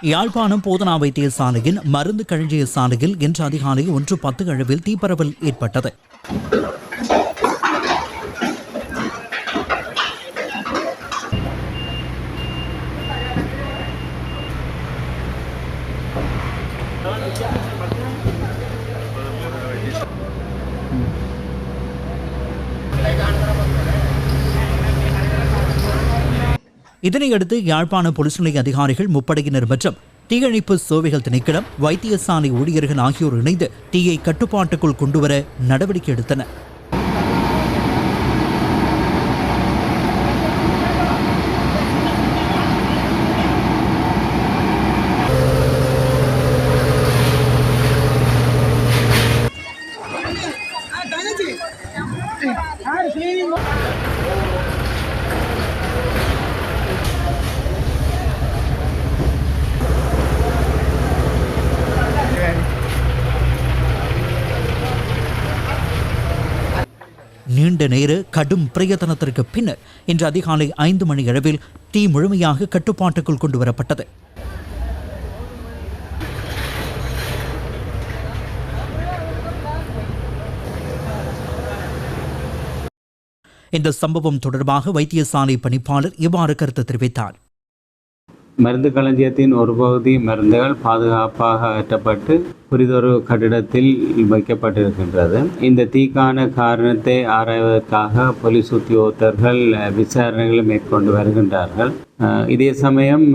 யாழ்ப்பாணம் போதனா வைத்தியசாலையின் மருந்து களஞ்சிய சாலையில் இன்று அதிகாலை 1:10 அளவில் தீப்பரவல் ஏற்பட்டது. இதனையடுத்து யாழ்ப்பாண போலீஸ் நிலைய அதிகாரிகள், முப்படையினர் மற்றும் தீயணைப்பு சேவைகள் திணைக்களம், வைத்தியசாலை ஊழியர்கள் ஆகியோர் இணைந்து தீயை கட்டுப்பாட்டுக்குள் கொண்டுவர நடவடிக்கை எடுத்தனர். நீண்ட நேர கடும் பிரயத்தனத்திற்கு பின்னர் இன்று அதிகாலை 5 மணி அளவில் தீ முழுமையாக கட்டுப்பாட்டுக்குள் கொண்டுவரப்பட்டது. இந்த சம்பவம் தொடர்பாக வைத்தியசாலை பணிப்பாளர் இவ்வாறு கருத்து தெரிவித்தார். மருந்து களஞ்சியத்தின் ஒரு பகுதி மருந்துகள் பாதுகாப்பாக அகற்றப்பட்டு புரிதொரு கட்டிடத்தில் வைக்கப்பட்டிருக்கின்றது. இந்த தீக்கான காரணத்தை ஆராய்வதற்காக போலீஸ் உத்தியோகத்தர்கள் விசாரணைகளை மேற்கொண்டு வருகின்றார்கள். இதே சமயம்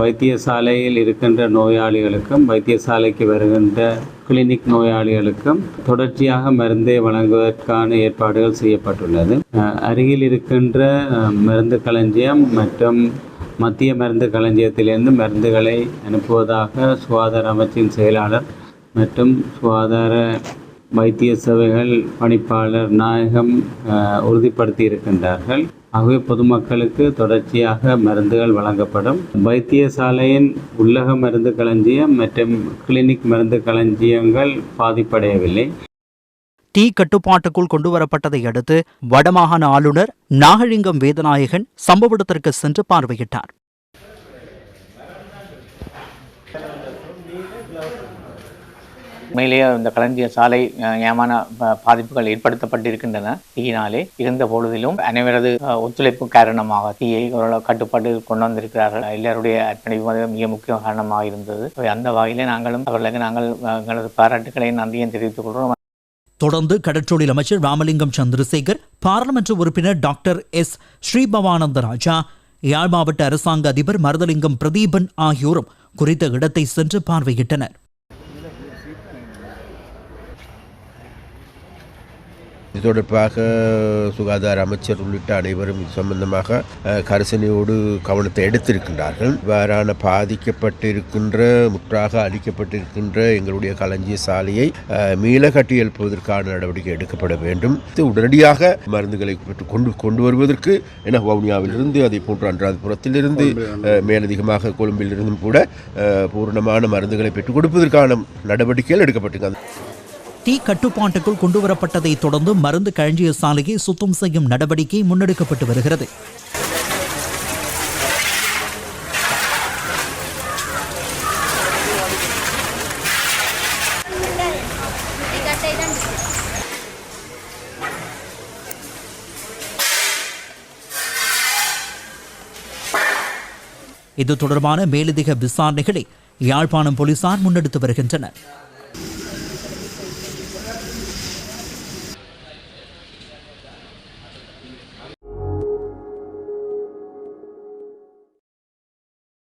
வைத்தியசாலையில் இருக்கின்ற நோயாளிகளுக்கும் வைத்தியசாலைக்கு வருகின்ற கிளினிக் நோயாளிகளுக்கும் தொடர்ச்சியாக மருந்தை வழங்குவதற்கான ஏற்பாடுகள் செய்யப்பட்டுள்ளது. அருகில் இருக்கின்ற மருந்து களஞ்சியம் மற்றும் மத்திய மருந்து களஞ்சியத்திலிருந்து மருந்துகளை அனுப்புவதாக சுகாதார அமைச்சின் செயலாளர் மற்றும் சுகாதார வைத்திய சேவைகள் பணிப்பாளர் நாயகம் உறுதிப்படுத்தி இருக்கின்றார்கள். ஆகவே பொதுமக்களுக்கு தொடர்ச்சியாக மருந்துகள் வழங்கப்படும். வைத்தியசாலையின் உள்ளக மருந்து களஞ்சியம் மற்றும் கிளினிக் மருந்து களஞ்சியங்கள் பாதிப்படையவில்லை. தீ கட்டுப்பாட்டுக்குள் கொண்டுவரப்பட்டதை அடுத்து வடமாகாண ஆளுநர் நாகலிங்கம் வேதநாயகன் சம்பவ இடத்திற்கு சென்று பார்வையிட்டார். உண்மையிலேயே இந்த களஞ்சிய சாலை ஏமான பாதிப்புகள் ஏற்படுத்தப்பட்டிருக்கின்றன. தீயினாலே இருந்த பொழுதிலும் அனைவரது ஒத்துழைப்பு காரணமாக தீயை கட்டுப்பாட்டு கொண்டு வந்திருக்கிறார்கள். எல்லாருடைய அர்ப்பணிப்பு மிக முக்கிய காரணமாக இருந்தது. அந்த வகையிலே நாங்களும் அவர்களுக்கு எங்களது பாராட்டுக்களை நன்றியை தெரிவித்துக் கொள்கிறோம். தொடர்ந்து கடற்றொழில் அமைச்சர் ராமலிங்கம் சந்திரசேகர், பாராளுமன்ற உறுப்பினர் டாக்டர் எஸ். ஸ்ரீபவானந்த ராஜா, யாழ் மாவட்ட அரசாங்க அதிபர் மருதலிங்கம் பிரதீபன் ஆகியோரும் குறித்த இடத்தை சென்று பார்வையிட்டனர். இது தொடர்பாக சுகாதார அமைச்சர் உள்ளிட்ட அனைவரும் இது சம்பந்தமாக கரிசனையோடு கவனத்தை எடுத்திருக்கின்றார்கள். இவ்வாறான பாதிக்கப்பட்டிருக்கின்ற, முற்றாக அளிக்கப்பட்டிருக்கின்ற எங்களுடைய களஞ்சிய சாலையை மீள கட்டி எழுப்புவதற்கான நடவடிக்கை எடுக்கப்பட வேண்டும். உடனடியாக மருந்துகளை கொண்டு வருவதற்கு என வவுனியாவிலிருந்து, அதே போன்று அனுராதபுரத்திலிருந்து, மேலதிகமாக கொழும்பிலிருந்தும் கூட பூரணமான மருந்துகளை பெற்றுக் கொடுப்பதற்கான நடவடிக்கைகள் எடுக்கப்பட்டிருக்கிறது. தீ கட்டுப்பாட்டுக்குள் கொண்டுவரப்பட்டதை தொடர்ந்து மருந்து களஞ்சிய சாலையை சுத்தம் செய்யும் நடவடிக்கை முன்னெடுக்கப்பட்டு வருகிறது. இது தொடர்பான மேலதிக விசாரணைகளை யாழ்ப்பாணம் போலீசார் முன்னெடுத்து வருகின்றனர்.